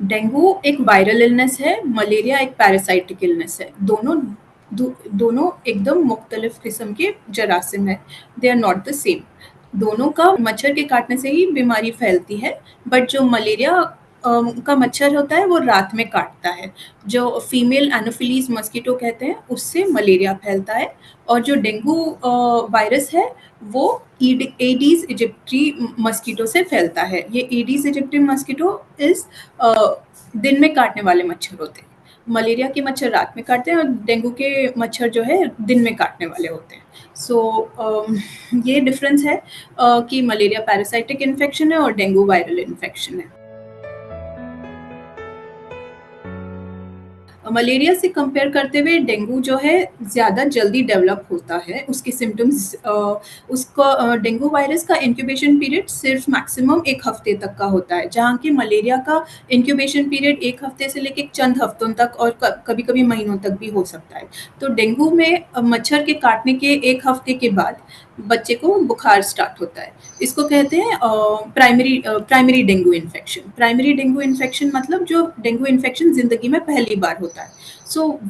Dengue एक viral illness है, malaria एक पैरासाइटिक इलनेस है। दोनों एकदम मुख्तलिफ किस्म के जरासीम हैं। They are not the same. दोनों का मच्छर के काटने से ही बीमारी फैलती है, बट जो मलेरिया का मच्छर होता है वो रात में काटता है। जो फीमेल एनोफिलीज मस्कीटो कहते हैं, उससे मलेरिया फैलता है। और जो डेंगू वायरस है वो एडीज इजिप्टी मस्कीटो से फैलता है। ये एडीज इजिप्टी मस्कीटो इस दिन में काटने वाले मच्छर होते हैं। मलेरिया के मच्छर रात में काटते हैं और डेंगू के मच्छर जो है दिन में काटने वाले होते हैं। ये डिफरेंस है कि मलेरिया पैरासाइटिक इन्फेक्शन है और डेंगू वायरल इन्फेक्शन है। मलेरिया से कंपेयर करते हुए डेंगू जो है ज़्यादा जल्दी डेवलप होता है। उसके सिम्टम्स डेंगू वायरस का इंक्यूबेशन पीरियड सिर्फ मैक्सिमम 1 हफ्ते तक का होता है, जहाँ कि मलेरिया का इंक्यूबेशन पीरियड 1 हफ्ते से लेके चंद हफ्तों तक और कभी-कभी महीनों तक भी हो सकता है। तो डेंगू में मच्छर के काटने के 1 हफ्ते के बाद बच्चे को बुखार स्टार्ट होता है। इसको कहते हैं primary dengue infection. Primary dengue infection मतलब जो डेंगू इन्फेक्शन ज़िंदगी में पहली बार होता है।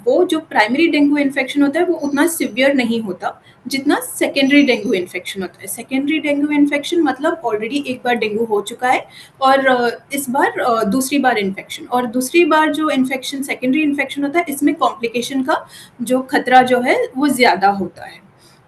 वो जो प्राइमरी डेंगू इन्फेक्शन होता है वो उतना सिवियर नहीं होता जितना सेकेंडरी डेंगू इन्फेक्शन होता है। सेकेंडरी डेंगू इन्फेक्शन मतलब ऑलरेडी एक बार डेंगू हो चुका है और इस बार दूसरी बार इन्फेक्शन, और दूसरी बार जो इन्फेक्शन सेकेंडरी इन्फेक्शन होता है इसमें कॉम्प्लिकेशन का जो खतरा जो है वो ज़्यादा होता है।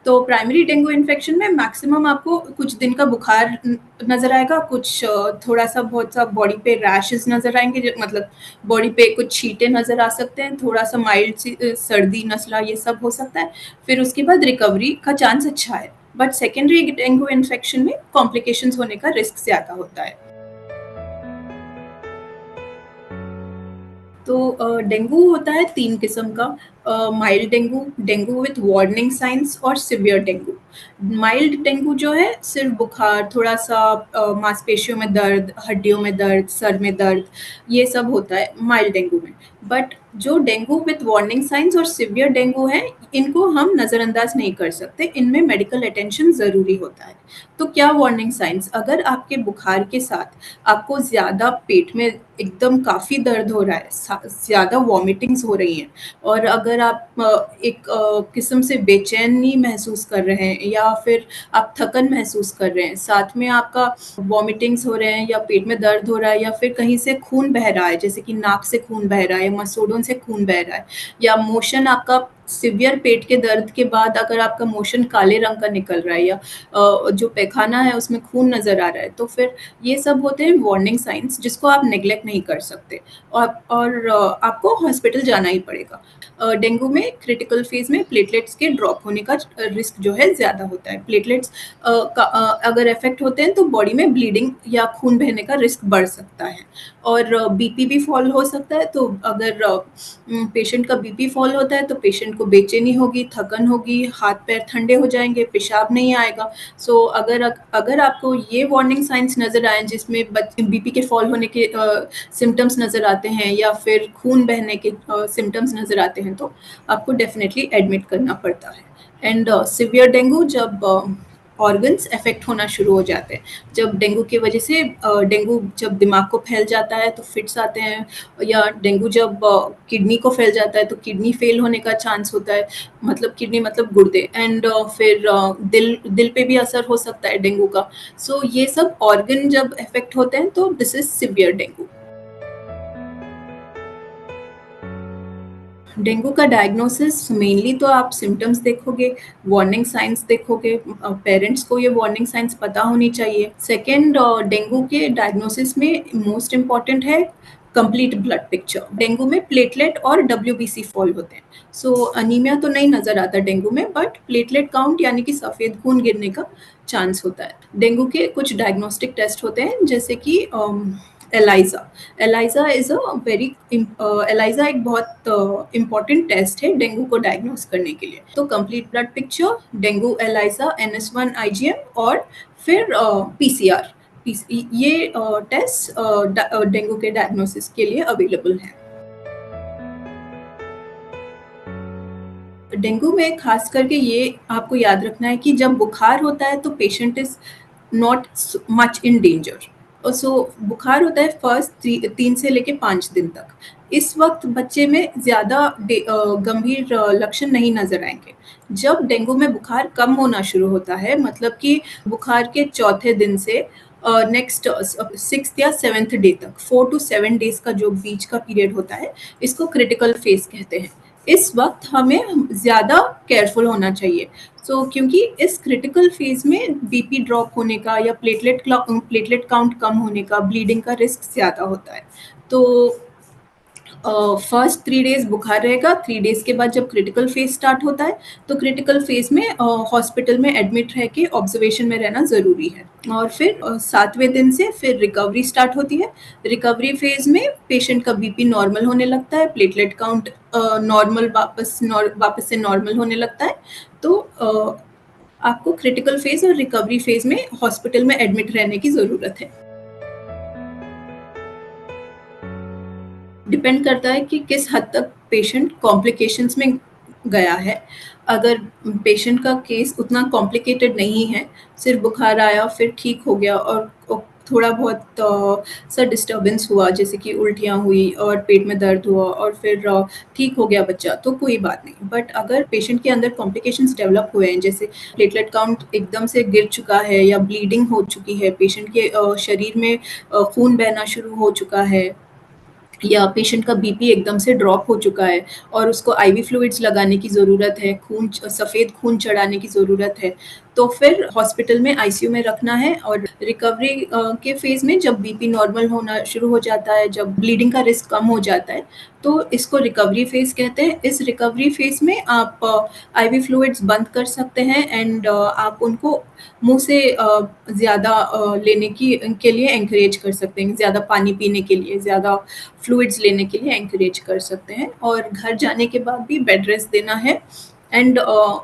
तो प्राइमरी डेंगू इन्फेक्शन में मैक्सिमम आपको कुछ दिन का बुखार नज़र आएगा, कुछ थोड़ा-सा बहुत-सा बॉडी पे रैशेज़ नज़र आएँगे, मतलब बॉडी पे कुछ छींटे नज़र आ सकते हैं, थोड़ा-सा माइल्ड सी सर्दी, नज़ला ये सब हो सकता है। फिर उसके बाद रिकवरी का चांस अच्छा है, बट सेकेंडरी डेंगू इन्फेक्शन में कॉम्प्लिकेशंस होने का रिस्क ज़्यादा होता है। तो डेंगू होता है 3 किस्म का, mild dengue, dengue with warning science और सीवियर डेंगू। माइल्ड डेंगू जो है सिर्फ बुखार, थोड़ा-सा मांसपेशियों में दर्द, हड्डियों में दर्द, सर में दर्द, ये सब होता है माइल्ड डेंगू में। बट जो डेंगू विथ वार्निंग साइंस और सीवियर डेंगू है, इनको हम नज़रअंदाज नहीं कर सकते, इनमें मेडिकल अटेंशन ज़रूरी होता है। तो क्या वार्निंग साइंस? अगर आपके बुखार के साथ आपको ज़्यादा पेट में एकदम काफ़ी दर्द हो रहा है, ज़्यादा वॉमिटिंग्स हो रही हैं, और अगर आप एक किस्म से बेचैनी महसूस कर रहे हैं या फिर आप थकन महसूस कर रहे हैं, साथ में आपका वॉमिटिंग्स हो रहे हैं या पेट में दर्द हो रहा है या फिर कहीं से खून बह रहा है, जैसे कि नाक से खून बह रहा है, मसूड़ों से खून बह रहा है, या मोशन आपका सीवियर पेट के दर्द के बाद अगर आपका मोशन काले रंग का निकल रहा है, या जो पैखाना है उसमें खून नज़र आ रहा है, तो फिर ये सब होते हैं वार्निंग साइंस जिसको आप नेग्लेक्ट नहीं कर सकते, और आपको हॉस्पिटल जाना ही पड़ेगा। डेंगू में क्रिटिकल फेज़ में प्लेटलेट्स के ड्रॉप होने का रिस्क जो है ज़्यादा होता है। प्लेटलेट्स अगर इफ़ेक्ट होते हैं तो बॉडी में ब्लीडिंग या खून बहने का रिस्क बढ़ सकता है, और बीपी भी फॉल हो सकता है। तो अगर पेशेंट का बीपी फॉल होता है तो पेशेंट को बेचैनी होगी, थकन होगी, हाथ-पैर ठंडे हो जाएँगे, पेशाब नहीं आएगा। अगर आपको ये वार्निंग साइन्स नज़र आएँ जिसमें बीपी के फॉल होने के सिम्पटम्स नज़र आते हैं या फिर खून बहने के सिम्पटम्स नज़र आते हैं, तो आपको डेफ़िनेटली एडमिट करना पड़ता है। एंड सीवियर डेंगू जब ऑर्गन्स अफ़ेक्ट होना शुरू हो जाते हैं। जब डेंगू की वजह से डेंगू जब दिमाग को फैल जाता है तो फिट्स आते हैं, या डेंगू जब किडनी को फैल जाता है तो किडनी फ़ेल होने का चांस होता है, मतलब किडनी मतलब गुर्दे, एंड फिर दिल पे भी असर हो सकता है डेंगू का। ये सब ऑर्गन जब अफ़ेक्ट होते हैं तो this is severe dengue. Dengue का डायग्नोसिस मेनली तो आप सिम्पटम्स देखोगे, वार्निंग साइन्स देखोगे, पेरेंट्स को ये वार्निंग साइन्स पता होनी चाहिए। सेकंड, डेंगू के डायग्नोसिस में मोस्ट इम्पोर्टेंट है कंप्लीट ब्लड पिक्चर। डेंगू में प्लेटलेट और डब्ल्यूबीसी फॉल होते हैं। अनीमिया तो नहीं नज़र आता डेंगू में, बट प्लेटलेट काउंट यानी कि सफ़ेद खून गिरने का चांस होता है। डेंगू के कुछ डायग्नोस्टिक टेस्ट होते हैं जैसे कि एलाइज़ा। एलाइज़ा एक बहुत इम्पोर्टेंट टेस्ट है डेंगू को डायग्नोस करने के लिए। तो complete blood picture, dengue ELISA, NS1 IgM और फिर PCR। ये टेस्ट डेंगू के डायग्नोसिस के लिए अवेलेबल हैं। डेंगू में खास करके ये आपको याद रखना है कि जब बुखार होता है तो patient is not much in danger. So बुखार होता है फर्स्ट 3 से लेके 5 दिन तक। इस वक़्त बच्चे में ज़्यादा गंभीर लक्षण नहीं नज़र आएँगे। जब डेंगू में बुखार कम होना शुरू होता है, मतलब कि बुखार के चौथे दिन से नेक्स्ट 6th या 7th डे तक, 4 टू 7 डेज़ का जो बीच का पीरियड होता है, इसको क्रिटिकल फेज़ कहते हैं। इस वक़्त हमें ज़्यादा केयरफुल होना चाहिए। क्योंकि इस क्रिटिकल फेज़ में बीपी ड्रॉप होने का या प्लेटलेट काउंट कम होने का, ब्लीडिंग का रिस्क ज़्यादा होता है। तो फर्स्ट 3 डेज़ बुखार रहेगा, 3 डेज़ के बाद जब क्रिटिकल फेज़ स्टार्ट होता है, तो क्रिटिकल फेज़ में हॉस्पिटल में एडमिट रह के ऑब्ज़र्वेशन में रहना ज़रूरी है। और फिर 7वें दिन से फिर रिकवरी स्टार्ट होती है। रिकवरी फेज़ में पेशेंट का बीपी नॉर्मल होने लगता है, प्लेटलेट काउंट नॉर्मल वापस से नॉर्मल होने लगता है। तो आपको क्रिटिकल फेज़ और रिकवरी फेज़ में हॉस्पिटल में एडमिट रहने की ज़रूरत है। डिपेंड करता है कि किस हद तक पेशेंट कॉम्प्लिकेशंस में गया है। अगर पेशेंट का केस उतना कॉम्प्लिकेटेड नहीं है, सिर्फ़ बुखार आया फिर ठीक हो गया और थोड़ा बहुत सा डिस्टर्बेंस हुआ, जैसे कि उल्टियाँ हुई और पेट में दर्द हुआ और फिर ठीक हो गया बच्चा, तो कोई बात नहीं। बट अगर पेशेंट के अंदर कॉम्प्लिकेशंस डेवलप हुए हैं, जैसे प्लेटलेट काउंट एकदम से गिर चुका है या ब्लीडिंग हो चुकी है, पेशेंट के शरीर में खून बहना शुरू हो चुका है, या पेशेंट का बीपी एकदम से ड्रॉप हो चुका है और उसको आईवी फ्लूइड्स लगाने की ज़रूरत है, सफ़ेद खून चढ़ाने की ज़रूरत है, तो फिर हॉस्पिटल में आईसीयू में रखना है। और रिकवरी के फ़ेज़ में जब बीपी नॉर्मल होना शुरू हो जाता है, जब ब्लीडिंग का रिस्क कम हो जाता है, तो इसको रिकवरी फ़ेज़ कहते हैं। इस रिकवरी फ़ेज़ में आप आईवी फ्लूइड्स बंद कर सकते हैं एंड आप उनको मुँह से ज़्यादा लेने के लिए एनकरेज कर सकते हैं, ज़्यादा पानी पीने के लिए, ज़्यादा फ्लूइड्स लेने के लिए एनकरेज कर सकते हैं। और घर जाने के बाद भी बेड रेस्ट देना है एंड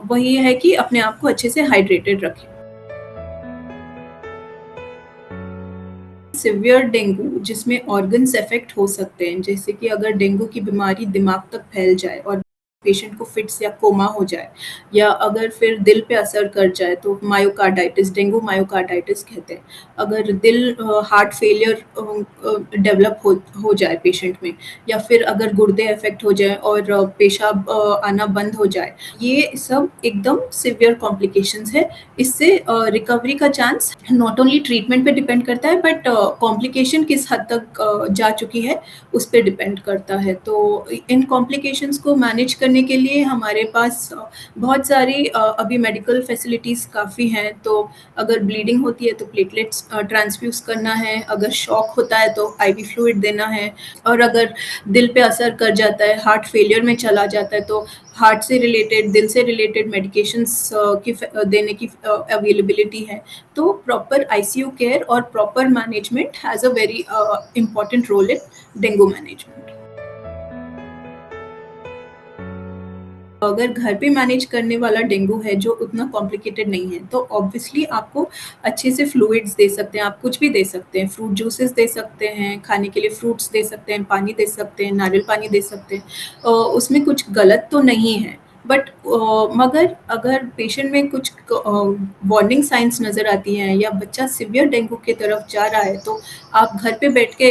वही है कि अपने आप को अच्छे से हाइड्रेटेड रखें। सिवियर डेंगू जिसमें ऑर्गन्स अफेक्ट हो सकते हैं, जैसे कि अगर डेंगू की बीमारी दिमाग तक फैल जाए और पेशेंट को फिट्स या कोमा हो जाए, या अगर फिर दिल पे असर कर जाए, तो मायोकार्डाइटिस, डेंगू मायोकार्डाइटिस कहते हैं। अगर हार्ट फेलियर डेवलप हो जाए पेशेंट में, या फिर अगर गुर्दे अफेक्ट हो जाए और पेशाब आना बंद हो जाए, ये सब एकदम सिवियर कॉम्प्लिकेशंस है। इससे रिकवरी का चांस नॉट ओनली ट्रीटमेंट पे डिपेंड करता है, बट कॉम्प्लिकेशन किस हद तक जा चुकी है उस पे डिपेंड करता है। तो इन कॉम्प्लिकेशंस को मैनेज करने के लिए हमारे पास बहुत सारी अभी मेडिकल फैसिलिटीज़ काफ़ी हैं। तो अगर ब्लीडिंग होती है तो प्लेटलेट्स ट्रांसफ्यूज़ करना है, अगर शॉक होता है तो आईवी फ्लूइड देना है, और अगर दिल पे असर कर जाता है, हार्ट फेलियर में चला जाता है, तो हार्ट से रिलेटेड, दिल से रिलेटेड मेडिकेशंस देने की अवेलेबिलिटी है। तो प्रॉपर आईसीयू केयर और proper management has a very important role in dengue management. अगर घर पे मैनेज करने वाला डेंगू है जो उतना कॉम्प्लिकेटेड नहीं है, तो ऑब्वियसली आपको अच्छे से फ्लूइड्स दे सकते हैं, आप कुछ भी दे सकते हैं, फ्रूट जूसेस दे सकते हैं, खाने के लिए फ्रूट्स दे सकते हैं, पानी दे सकते हैं, नारियल पानी दे सकते हैं। उसमें कुछ गलत तो नहीं है, बट मगर अगर पेशेंट में कुछ वार्निंग साइंस नज़र आती हैं या बच्चा सीवियर डेंगू की तरफ जा रहा है, तो आप घर पे बैठ के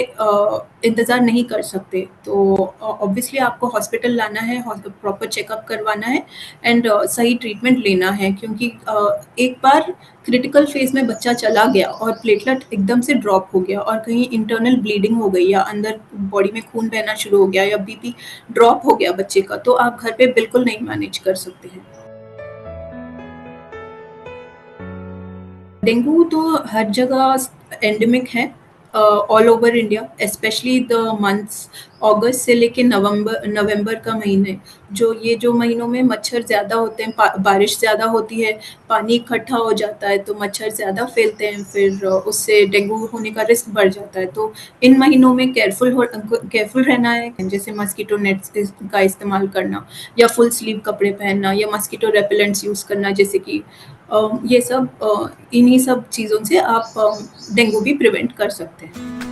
इंतज़ार नहीं कर सकते। तो ऑब्वियसली आपको हॉस्पिटल लाना है, प्रॉपर चेकअप करवाना है एंड सही ट्रीटमेंट लेना है, क्योंकि एक बार क्रिटिकल फेज़ में बच्चा चला गया और प्लेटलेट एकदम से ड्रॉप हो गया और कहीं इंटरनल ब्लीडिंग हो गई या अंदर बॉडी में खून बहना शुरू हो गया या बीपी ड्रॉप हो गया बच्चे का, तो आप घर पे बिल्कुल नहीं मैनेज कर सकते हैं। डेंगू तो हर जगह एंडेमिक है, all over India, especially the months August से लेके नवंबर का महीने, जो महीनों में मच्छर ज़्यादा होते हैं, बारिश ज़्यादा होती है, पानी इकट्ठा हो जाता है, तो मच्छर ज़्यादा फैलते हैं, फिर उससे डेंगू होने का रिस्क बढ़ जाता है। तो इन महीनों में केयरफुल रहना है, जैसे मस्कीटो नेट्स का इस्तेमाल करना, या फुल स्लीव कपड़े पहनना, या मस्कीटो रेपेलेंट्स यूज़ करना, जैसे कि ये सब इन्हीं सब चीज़ों से आप डेंगू भी प्रिवेंट कर सकते हैं।